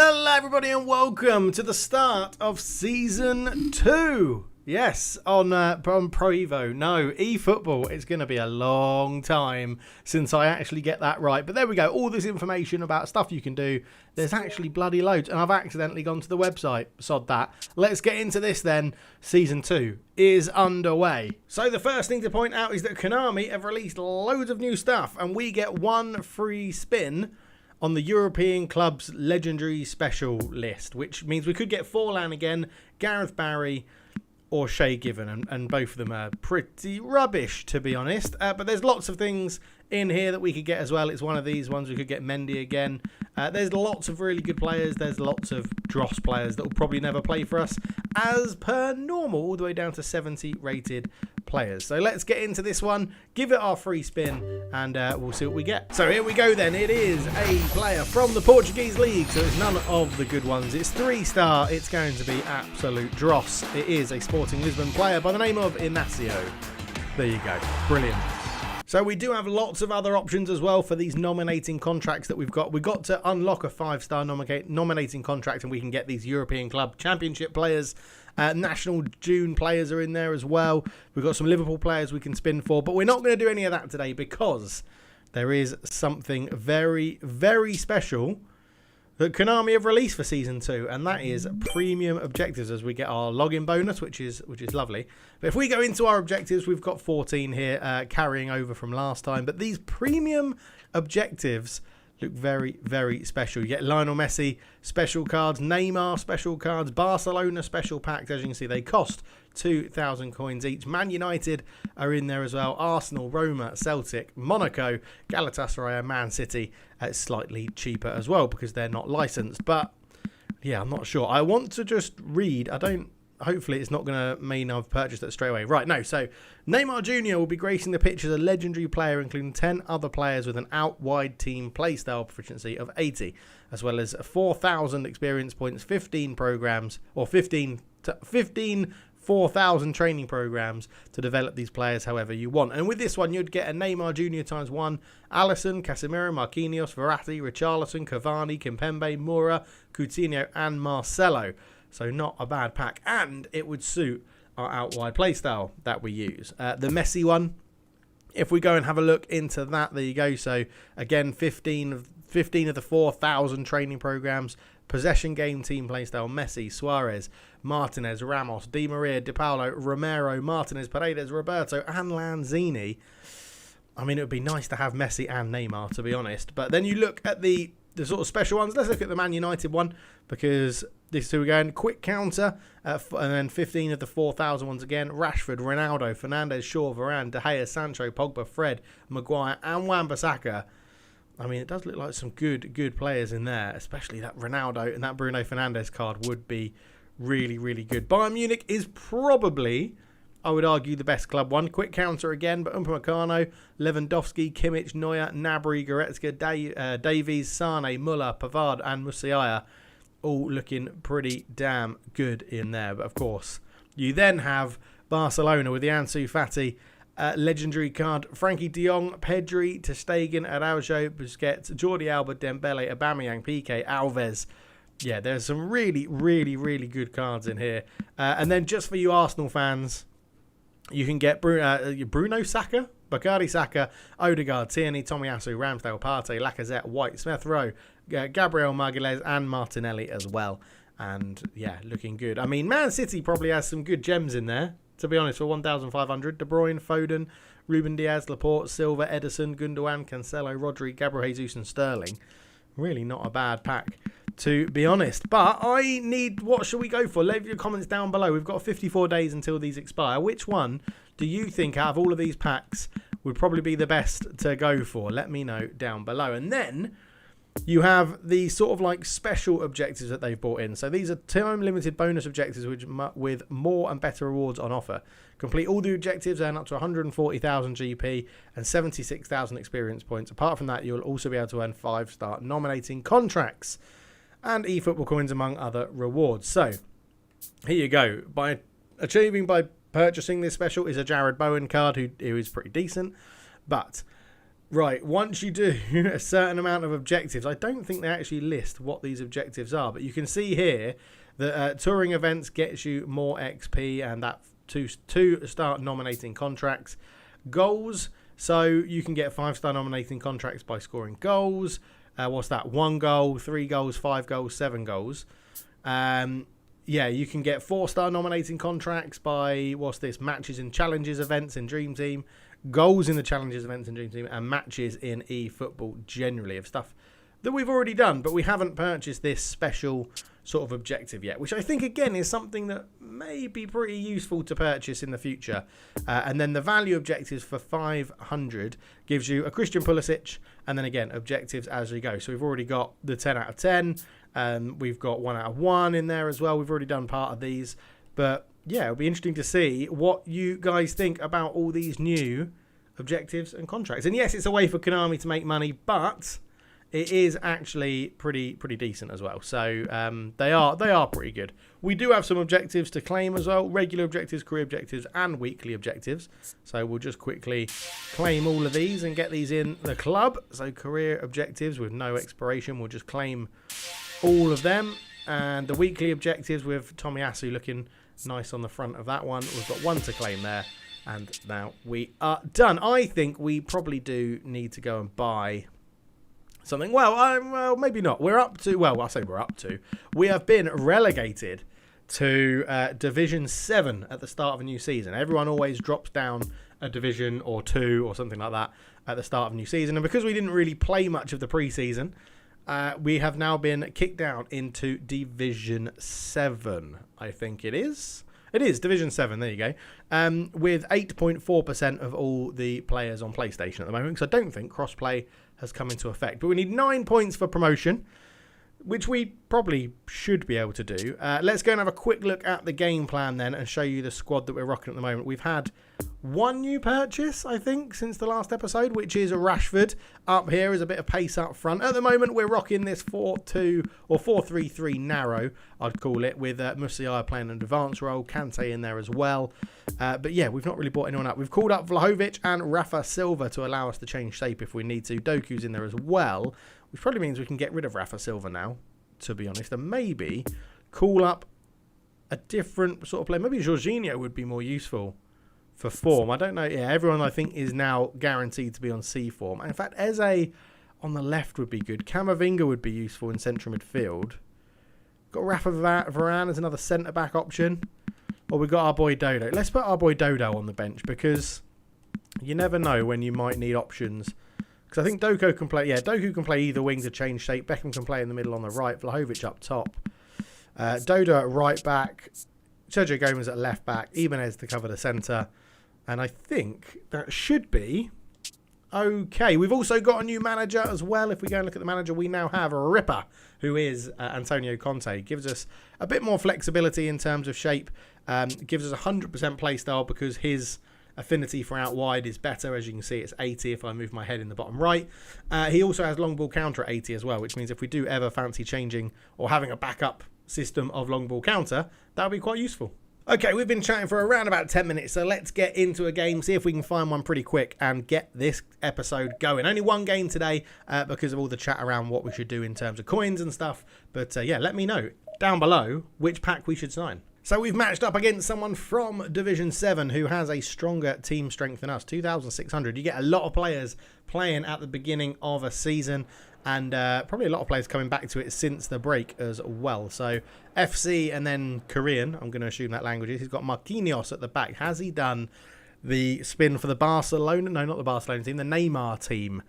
Hello everybody and welcome to the start of Season 2. Yes, on Pro Evo. No, eFootball. It's going to be a long time since I actually get that right. But there we go. All this information about stuff you can do. There's actually bloody loads. And I've accidentally gone to the website. Sod that. Let's get into this then. Season 2 is underway. So the first thing to point out is that Konami have released loads of new stuff. And we get one free spin on the European Club's Legendary Special list, which means we could get Forlan again, Gareth Barry, or Shay Given, and both of them are pretty rubbish, to be honest. But there's lots of things in here that we could get as well. It's one of these ones. We could get Mendy again. There's lots of really good players. There's lots of dross players that will probably never play for us, as per normal, all the way down to 70 rated players. So let's get into this one, give it our free spin, and we'll see what we get. So here we go then. It is a player from the Portuguese league, so it's none of the good ones. It's 3-star. It's going to be absolute dross. It is a Sporting Lisbon player by the name of Inacio. There you go. Brilliant. So we do have lots of other options as well for these nominating contracts that we've got. We've got to unlock a 5-star nominating contract and we can get these European Club Championship players. National June players are in there as well. We've got some Liverpool players we can spin for, but we're not going to do any of that today because there is something very, very special that Konami have released for Season 2, and that is premium objectives as we get our login bonus, which is lovely. But if we go into our objectives, we've got 14 here, carrying over from last time. But these premium objectives look very, very special. You get Lionel Messi special cards, Neymar special cards, Barcelona special packs. As you can see, they cost 2,000 coins each. Man United are in there as well. Arsenal, Roma, Celtic, Monaco, Galatasaray and Man City. It's slightly cheaper as well because they're not licensed. But yeah, I'm not sure. I want to just read. Hopefully it's not going to mean I've purchased it straight away. Right, no. So Neymar Jr. will be gracing the pitch as a legendary player, including 10 other players with an out-wide team playstyle proficiency of 80, as well as 4,000 experience points, 15 programs, or 15 4,000 training programs to develop these players however you want. And with this one, you'd get a Neymar Jr. ×1, Alisson, Casemiro, Marquinhos, Verratti, Richarlison, Cavani, Kimpembe, Moura, Coutinho, and Marcelo. So not a bad pack, and it would suit our out-wide playstyle that we use. The Messi one, if we go and have a look into that, there you go. So again, 15 of the 4,000 training programs, possession game team playstyle, Messi, Suarez, Martinez, Ramos, Di Maria, Di Paolo, Romero, Martinez, Paredes, Roberto, and Lanzini. I mean, it would be nice to have Messi and Neymar, to be honest. But then you look at the sort of special ones. Let's look at the Man United one, because this is who we're going. Quick counter, and then 15 of the 4,000 ones again. Rashford, Ronaldo, Fernandes, Shaw, Varane, De Gea, Sancho, Pogba, Fred, Maguire, and Wan-Bissaka. I mean, it does look like some good players in there, especially that Ronaldo and that Bruno Fernandes card would be really, really good. Bayern Munich is probably, I would argue, the best club one. Quick counter again, but Upamecano, Lewandowski, Kimmich, Neuer, Gnabry, Goretzka, Davies, Sane, Muller, Pavard, and Musiala, all looking pretty damn good in there. But of course, you then have Barcelona with the Ansu Fati legendary card, Frankie de Jong, Pedri, Ter Stegen, Araujo, Busquets, Jordi Alba, Dembele, Aubameyang, Piqué, Alves. Yeah, there's some really, really, really good cards in here. And then just for you Arsenal fans, you can get Bruno Saka, Bakary Saka, Odegaard, Tierney, Tomiyasu, Ramsdale, Partey, Lacazette, White, Smith Rowe, Gabriel Magalhaes, and Martinelli as well. And yeah, looking good. I mean, Man City probably has some good gems in there, to be honest, for 1,500. De Bruyne, Foden, Ruben Diaz, Laporte, Silva, Ederson, Gundogan, Cancelo, Rodri, Gabriel Jesus, and Sterling. Really not a bad pack, to be honest. But what should we go for? Leave your comments down below. We've got 54 days until these expire. Which one do you think out of all of these packs would probably be the best to go for? Let me know down below. And then you have the sort of like special objectives that they've brought in. So these are time limited bonus objectives with more and better rewards on offer. Complete all the objectives, earn up to 140,000 GP and 76,000 experience points. Apart from that, you'll also be able to earn 5-star nominating contracts and eFootball coins, among other rewards. So here you go. By purchasing this special is a Jared Bowen card who is pretty decent, but Right, once you do a certain amount of objectives, I don't think they actually list what these objectives are, but you can see here that touring events gets you more XP, and that to start nominating contracts. Goals, so you can get 5-star nominating contracts by scoring goals. What's that? 1 goal, 3 goals, 5 goals, 7 goals. Yeah, you can get 4-star nominating contracts by, what's this? Matches in challenges events in Dream Team, goals in the challenges events in Dream Team, and matches in eFootball generally of stuff that we've already done, but we haven't purchased this special sort of objective yet, which I think, again, is something that may be pretty useful to purchase in the future. And then the value objectives for 500 gives you a Christian Pulisic, and then, again, objectives as we go. So we've already got the 10 out of 10. We've got 1 out of 1 in there as well. We've already done part of these. But, yeah, it'll be interesting to see what you guys think about all these new objectives and contracts. And, yes, it's a way for Konami to make money, but it is actually pretty decent as well. So they are pretty good. We do have some objectives to claim as well. Regular objectives, career objectives, and weekly objectives. So we'll just quickly claim all of these and get these in the club. So career objectives with no expiration. We'll just claim all of them. And the weekly objectives with Tomiyasu looking nice on the front of that one. We've got 1 to claim there. And now we are done. I think we probably do need to go and buy something. Well, maybe not. We're up to, well, I say we're up to. We have been relegated to Division 7 at the start of a new season. Everyone always drops down a division or 2 or something like that at the start of a new season. And because we didn't really play much of the pre-season, we have now been kicked down into Division 7, I think it is. It is Division 7, there you go. With 8.4% of all the players on PlayStation at the moment, because I don't think crossplay has come into effect. But we need 9 points for promotion, which we probably should be able to do. Let's go and have a quick look at the game plan then and show you the squad that we're rocking at the moment. We've had 1 new purchase, I think, since the last episode, which is Rashford. Up here is a bit of pace up front. At the moment, we're rocking this 4-2 or 4-3-3 narrow, I'd call it, with Musiala playing an advanced role, Kante in there as well. But yeah, we've not really brought anyone up. We've called up Vlahovic and Rafa Silva to allow us to change shape if we need to. Doku's in there as well, which probably means we can get rid of Rafa Silva now, to be honest, and maybe call up a different sort of player. Maybe Jorginho would be more useful for form. I don't know. Yeah, everyone, I think, is now guaranteed to be on C form. In fact, Eze on the left would be good. Camavinga would be useful in central midfield. Got Rafa Varane as another centre-back option. Or we've got our boy Dodo. Let's put our boy Dodo on the bench, because you never know when you might need options. Because I think Doku can play. Yeah, Doku can play either wing to change shape. Beckham can play in the middle on the right. Vlahovic up top. Dodo at right back. Sergio Gomez at left back. Ibanez to cover the centre. And I think that should be okay. We've also got a new manager as well. If we go and look at the manager, we now have a Ripper, who is Antonio Conte. Gives us a bit more flexibility in terms of shape. Gives us 100% play style because his affinity for out wide is better. As you can see, it's 80 if I move my head in the bottom right. He also has long ball counter at 80 as well, which means if we do ever fancy changing or having a backup system of long ball counter, that would be quite useful. Okay, we've been chatting for around about 10 minutes, so let's get into a game, see if we can find one pretty quick and get this episode going. Only 1 game today because of all the chat around what we should do in terms of coins and stuff. But yeah, let me know down below which pack we should sign. So we've matched up against someone from Division 7 who has a stronger team strength than us, 2,600. You get a lot of players playing at the beginning of a season, and probably a lot of players coming back to it since the break as well. So FC and then Korean, I'm going to assume that language is. He's got Marquinhos at the back. Has he done the spin for the Barcelona? No, not the Barcelona team, the Neymar team.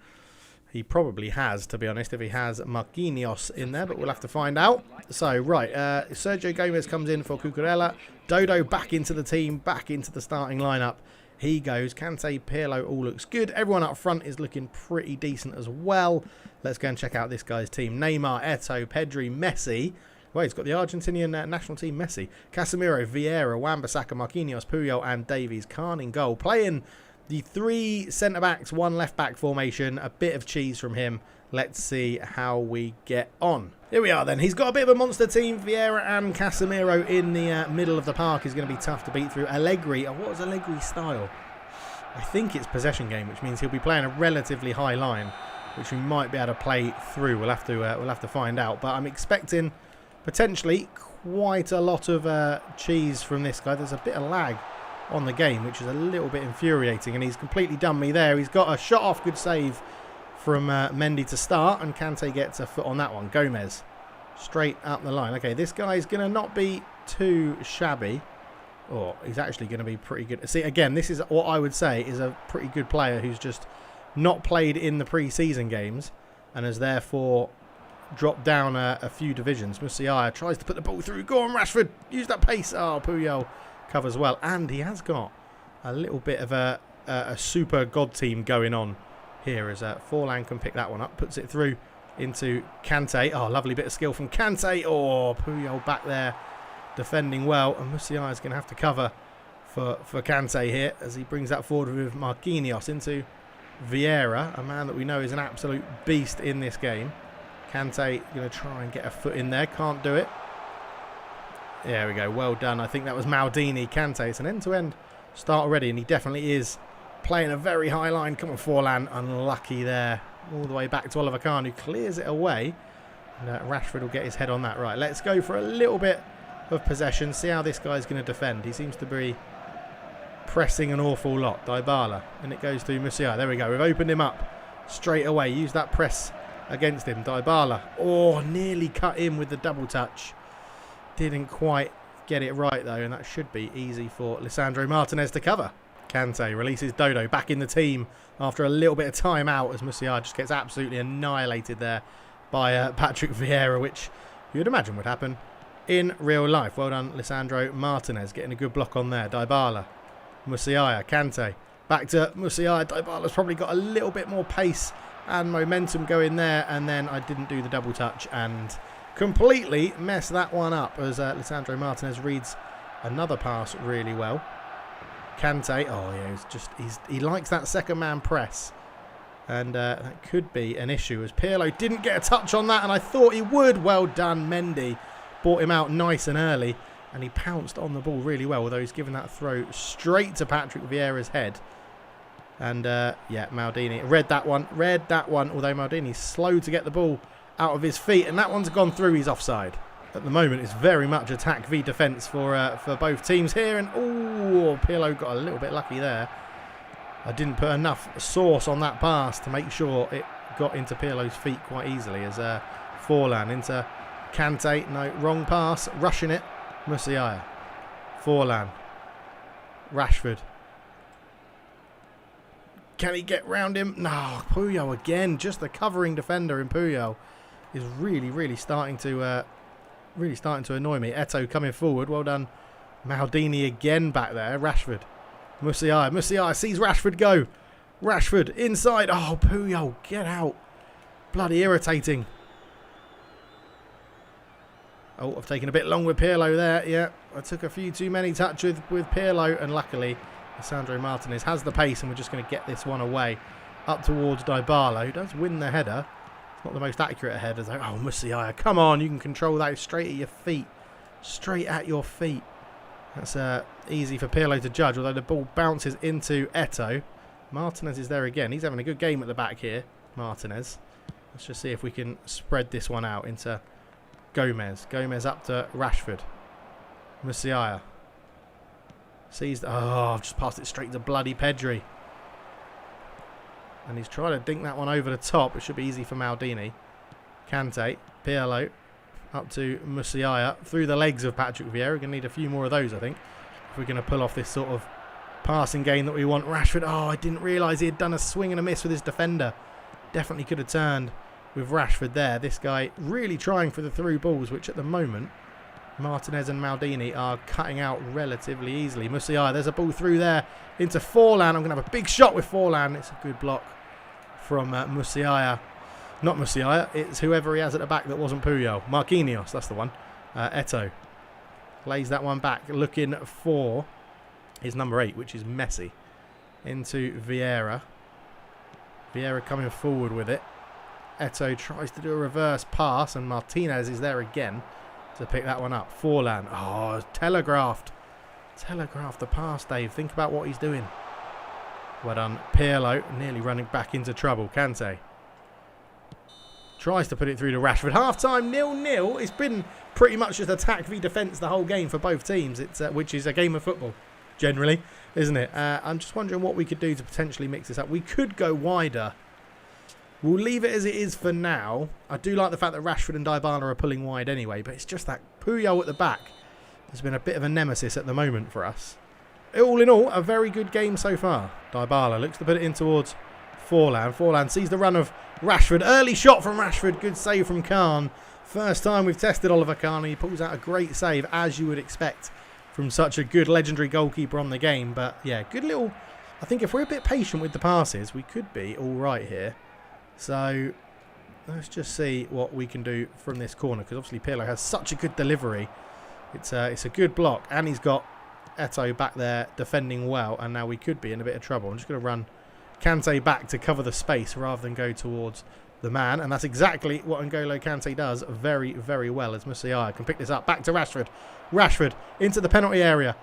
He probably has, to be honest, if he has Marquinhos in there, but we'll have to find out. So, right, Sergio Gomez comes in for Cucurella. Dodo back into the team, back into the starting lineup. He goes. Kante, Pirlo, all looks good. Everyone up front is looking pretty decent as well. Let's go and check out this guy's team. Neymar, Eto'o, Pedri, Messi. Well, he's got the Argentinian national team, Messi. Casemiro, Vieira, Wan-Bissaka, Marquinhos, Puyol, and Davies. Khan in goal. Playing the 3 centre-backs, 1 left-back formation. A bit of cheese from him. Let's see how we get on. Here we are then. He's got a bit of a monster team. Vieira and Casemiro in the middle of the park is going to be tough to beat through. Allegri. What was Allegri's style? I think it's possession game, which means he'll be playing a relatively high line, which we might be able to play through. We'll have to find out. But I'm expecting potentially quite a lot of cheese from this guy. There's a bit of lag on the game, which is a little bit infuriating, and he's completely done me there. He's got a shot off, good save from Mendy to start, and Kante gets a foot on that one. Gomez straight up the line. Okay, this guy's going to not be too shabby. Oh, he's actually going to be pretty good. See, again, this is what I would say is a pretty good player who's just not played in the pre-season games and has therefore dropped down a few divisions. Musiala tries to put the ball through. Go on, Rashford. Use that pace. Oh, Puyol covers well. And he has got a little bit of a super god team going on here as Forlan can pick that one up. Puts it through into Kante. Oh, lovely bit of skill from Kante. Oh, Puyol back there defending well. And Musiala is going to have to cover for Kante here as he brings that forward with Marquinhos into Vieira, a man that we know is an absolute beast in this game. Kante going to try and get a foot in there. Can't do it. There we go. Well done. I think that was Maldini. Kante. It's an end-to-end start already, and he definitely is playing a very high line. Come on, Forlan. Unlucky there. All the way back to Oliver Kahn, who clears it away. And Rashford will get his head on that. Right, let's go for a little bit of possession. See how this guy's going to defend. He seems to be pressing an awful lot. Dybala. And it goes to Musiala. There we go. We've opened him up straight away. Use that press against him. Dybala. Oh, nearly cut in with the double touch. Didn't quite get it right though, and that should be easy for Lisandro Martinez to cover. Kante releases Dodo back in the team after a little bit of time out as Musiala just gets absolutely annihilated there by Patrick Vieira, which you'd imagine would happen in real life. Well done, Lisandro Martinez, getting a good block on there. Dybala, Musiala, Kante, back to Musiala. Dybala's probably got a little bit more pace and momentum going there, and then I didn't do the double touch and completely messed that one up as Lisandro Martinez reads another pass really well. Kante, oh yeah, he likes that second man press, and that could be an issue as Pirlo didn't get a touch on that, and I thought he would. Well done, Mendy brought him out nice and early, and he pounced on the ball really well, although he's given that throw straight to Patrick Vieira's head. And yeah, Maldini read that one, although Maldini's slow to get the ball out of his feet, and that one's gone through. He's offside. At the moment, it's very much attack v defence for both teams here, and oh, Pirlo got a little bit lucky there. I didn't put enough sauce on that pass to make sure it got into Pirlo's feet quite easily as Forlan into Kante. No, wrong pass, rushing it. Musiala, Forlan, Rashford. Can he get round him? No, Puyol again. Just the covering defender in Puyol is really starting to annoy me. Eto'o coming forward. Well done, Maldini again back there. Rashford, Musiala sees Rashford go. Rashford inside. Oh, Puyol, get out! Bloody irritating. Oh, I've taken a bit long with Pirlo there. Yeah, I took a few too many touches with Pirlo, and luckily Lisandro Martinez has the pace, and we're just going to get this one away up towards Dybala, who does win the header. It's not the most accurate header though. Oh, Musiala, come on, you can control that straight at your feet. Straight at your feet. That's easy for Pirlo to judge, although the ball bounces into Eto'o. Martinez is there again. He's having a good game at the back here, Martinez. Let's just see if we can spread this one out into Gomez. Gomez up to Rashford. Musiala. Sees, oh, I've just passed it straight to bloody Pedri. And he's trying to dink that one over the top. It should be easy for Maldini. Kante, Pirlo, up to Musiala. Through the legs of Patrick Vieira. We're going to need a few more of those, I think, if we're going to pull off this sort of passing game that we want. Rashford, oh, I didn't realise he had done a swing and a miss with his defender. Definitely could have turned with Rashford there. This guy really trying for the through balls, which at the moment Martinez and Maldini are cutting out relatively easily. Musiala, there's a ball through there into Forlan. I'm going to have a big shot with Forlan. It's a good block from Musiala. Not Musiala, it's whoever he has at the back that wasn't Puyol. Marquinhos, that's the one. Eto'o lays that one back, looking for his number 8, which is Messi. Into Vieira. Vieira coming forward with it. Eto'o tries to do a reverse pass, and Martinez is there again to pick that one up. Forlan. Oh, telegraphed the pass, Dave. Think about what he's doing. Well done, Pirlo, nearly running back into trouble. Kante tries to put it through to Rashford. Half-time, 0-0. It's been pretty much just attack v defence the whole game for both teams, which is a game of football, generally, isn't it? I'm just wondering what we could do to potentially mix this up. We could go wider. We'll leave it as it is for now. I do like the fact that Rashford and Dybala are pulling wide anyway, but it's just that Puyol at the back has been a bit of a nemesis at the moment for us. All in all, a very good game so far. Dybala looks to put it in towards Forlan. Forlan sees the run of Rashford. Early shot from Rashford. Good save from Kahn. First time we've tested Oliver Kahn. He pulls out a great save, as you would expect from such a good legendary goalkeeper on the game. But yeah, good little... I think if we're a bit patient with the passes, we could be all right here. So let's just see what we can do from this corner, because obviously Pirlo has such a good delivery. It's a good block, and he's got Eto'o back there defending well, and now we could be in a bit of trouble. I'm just going to run Kante back to cover the space rather than go towards the man, and that's exactly what N'Golo Kante does very, very well, as Musiala can pick this up. Back to Rashford. Rashford into the penalty area.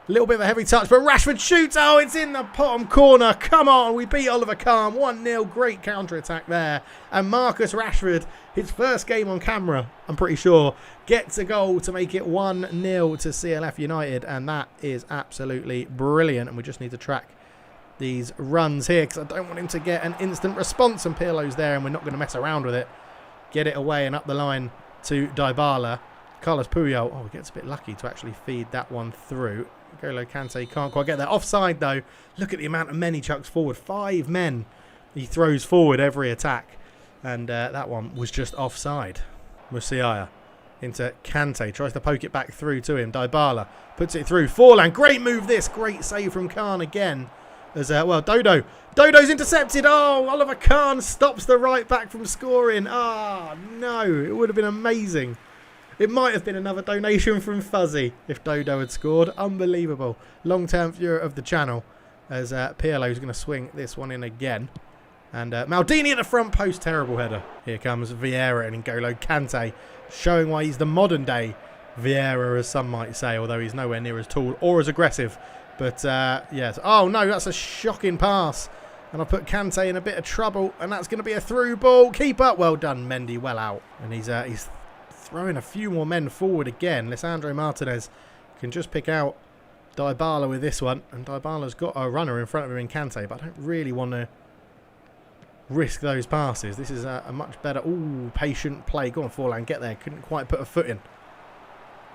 A little bit of a heavy touch, but Rashford shoots. Oh, it's in the bottom corner. Come on, we beat Oliver Kahn. 1-0. Great counter-attack there. And Marcus Rashford, his first game on camera, I'm pretty sure, gets a goal to make it 1-0 to CLF United. And that is absolutely brilliant. And we just need to track these runs here, because I don't want him to get an instant response. And Pirlo's there, and we're not going to mess around with it. Get it away and up the line to Dybala. Carlos Puyol, oh, he gets a bit lucky to actually feed that one through. N'Golo Kante can't quite get there. Offside, though. Look at the amount of men he chucks forward. 5 men he throws forward every attack. And that one was just offside. Musiala into Kante. Tries to poke it back through to him. Dybala puts it through. Forlan. Great move this. Great save from Kahn again. As well, Dodo. Dodo's intercepted. Oh, Oliver Kahn stops the right back from scoring. Ah, no. It would have been amazing. It might have been another donation from Fuzzy if Dodo had scored. Unbelievable. Long-term viewer of the channel, as Pirlo's going to swing this one in again. And Maldini at the front post. Terrible header. Here comes Vieira and N'Golo Kante, showing why he's the modern-day Vieira, as some might say, although he's nowhere near as tall or as aggressive. But, yes. Oh, no, that's a shocking pass. And I'll put Kante in a bit of trouble, and that's going to be a through ball. Keep up. Well done, Mendy. Well out. And he's throwing a few more men forward again. Lisandro Martinez can just pick out Dybala with this one. And Dybala's got a runner in front of him in Kante, but I don't really want to risk those passes. This is a much better... Ooh, patient play. Go on, Forlan, get there. Couldn't quite put a foot in.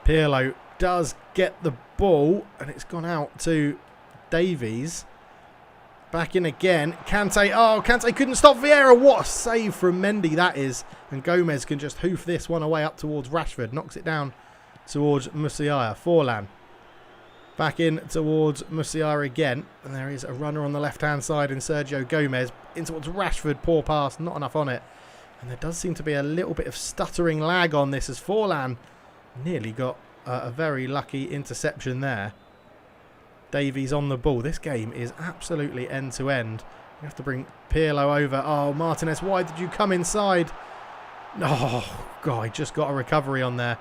Pirlo does get the ball, and it's gone out to Davies. Back in again. Kante. Oh, Kante couldn't stop Vieira. What a save from Mendy that is. And Gomez can just hoof this one away up towards Rashford. Knocks it down towards Musiala. Forlan. Back in towards Musiala again. And there is a runner on the left-hand side in Sergio Gomez. In towards Rashford. Poor pass. Not enough on it. And there does seem to be a little bit of stuttering lag on this, as Forlan nearly got a very lucky interception there. Davies on the ball. This game is absolutely end-to-end. You have to bring Pirlo over. Oh, Martinez, why did you come inside? Oh, God, he just got a recovery on there.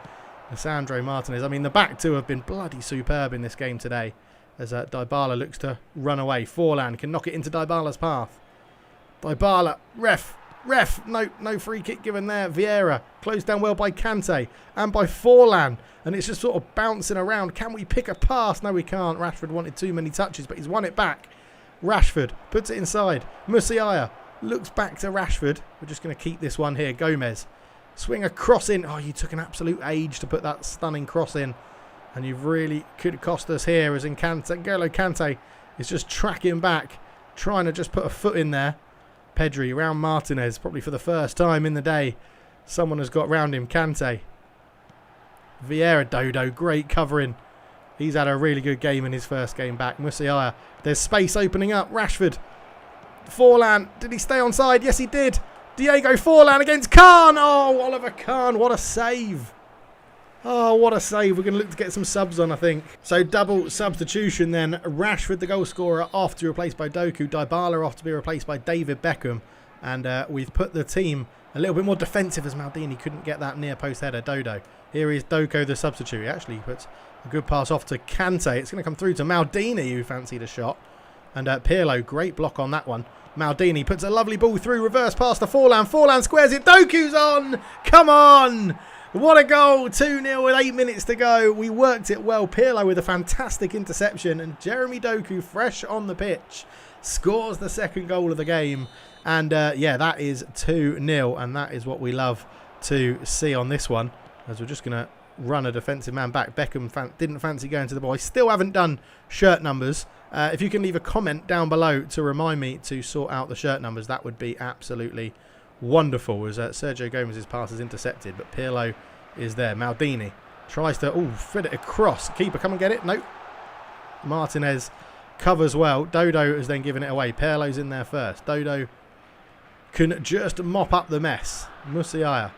Lisandro Martinez. I mean, the back two have been bloody superb in this game today, as Dybala looks to run away. Forlan can knock it into Dybala's path. Dybala, ref, no free kick given there. Vieira closed down well by Kante and by Forlan, and it's just sort of bouncing around. Can we pick a pass? No, we can't. Rashford wanted too many touches, but he's won it back. Rashford puts it inside. Musiala looks back to Rashford. We're just going to keep this one here. Gomez swing a cross in. Oh, you took an absolute age to put that stunning cross in, and you really could cost us here, as in N'Golo Kante is just tracking back, trying to just put a foot in there. Pedri around Martinez, probably for the first time in the day. Someone has got round him. Kante. Vieira, Dodo, great covering. He's had a really good game in his first game back. Musiala, there's space opening up. Rashford. Forlan, did he stay onside? Yes, he did. Diego Forlan against Kahn. Oh, Oliver Kahn, what a save. Oh, what a save. We're going to look to get some subs on, I think. So double substitution then. Rashford, the goal scorer, off to be replaced by Doku. Dybala off to be replaced by David Beckham. And we've put the team a little bit more defensive, as Maldini couldn't get that near post header. Dodo. Here is Doku, the substitute. He actually puts a good pass off to Kante. It's going to come through to Maldini, who fancied a shot. And Pirlo, great block on that one. Maldini puts a lovely ball through, reverse pass to Forlan. Forlan squares it. Doku's on. Come on. What a goal. 2-0 with 8 minutes to go. We worked it well. Pirlo with a fantastic interception. And Jeremy Doku, fresh on the pitch, scores the second goal of the game. And yeah, that is 2-0. And that is what we love to see on this one. As we're just going to run a defensive man back. Beckham didn't fancy going to the ball. I still haven't done shirt numbers. If you can leave a comment down below to remind me to sort out the shirt numbers, that would be absolutely wonderful. As Sergio Gomez's pass is intercepted, but Pirlo is there. Maldini tries to fit it across. Keeper, come and get it. Nope. Martinez covers well. Dodo has then given it away. Pirlo's in there first. Dodo can just mop up the mess. Musiala.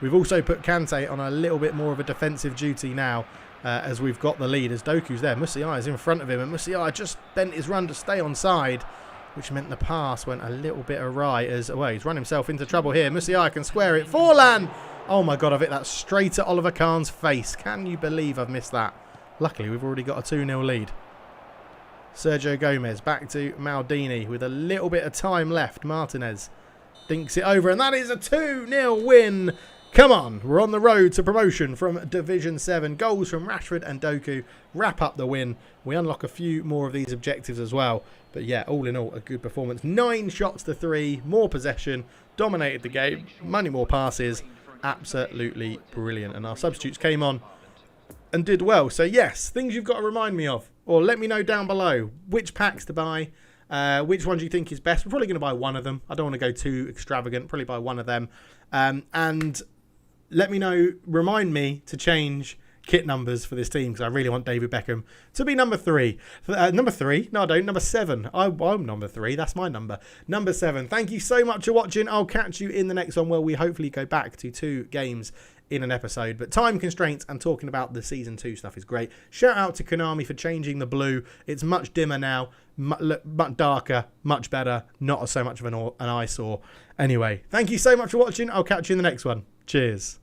We've also put Kante on a little bit more of a defensive duty now, as we've got the lead, as Doku's there. Musiala is in front of him, and Musiala just bent his run to stay onside, which meant the pass went a little bit awry. As he's run himself into trouble here. Musiala can square it. Forlan! Oh my God, I've hit that straight at Oliver Kahn's face. Can you believe I've missed that? Luckily, we've already got a 2-0 lead. Sergio Gomez back to Maldini with a little bit of time left. Martinez dinks it over, and that is a 2-0 win. Come on, we're on the road to promotion from Division 7. Goals from Rashford and Doku wrap up the win. We unlock a few more of these objectives as well. But yeah, all in all, a good performance. 9 shots to 3, more possession, dominated the game, many more passes. Absolutely brilliant. And our substitutes came on and did well. So yes, things you've got to remind me of. Or let me know down below which packs to buy. Which one do you think is best? We're probably going to buy one of them. I don't want to go too extravagant. Probably buy one of them. And let me know, remind me to change kit numbers for this team, because I really want David Beckham to be number 3. Number 3? No, I don't. Number 7. I'm number 3. That's my number. Number 7. Thank you so much for watching. I'll catch you in the next one, where we hopefully go back to 2 games in an episode. But time constraints and talking about the Season 2 stuff is great. Shout out to Konami for changing the blue. It's much dimmer now, much darker, much better. Not so much of an eyesore. Anyway, thank you so much for watching. I'll catch you in the next one. Cheers.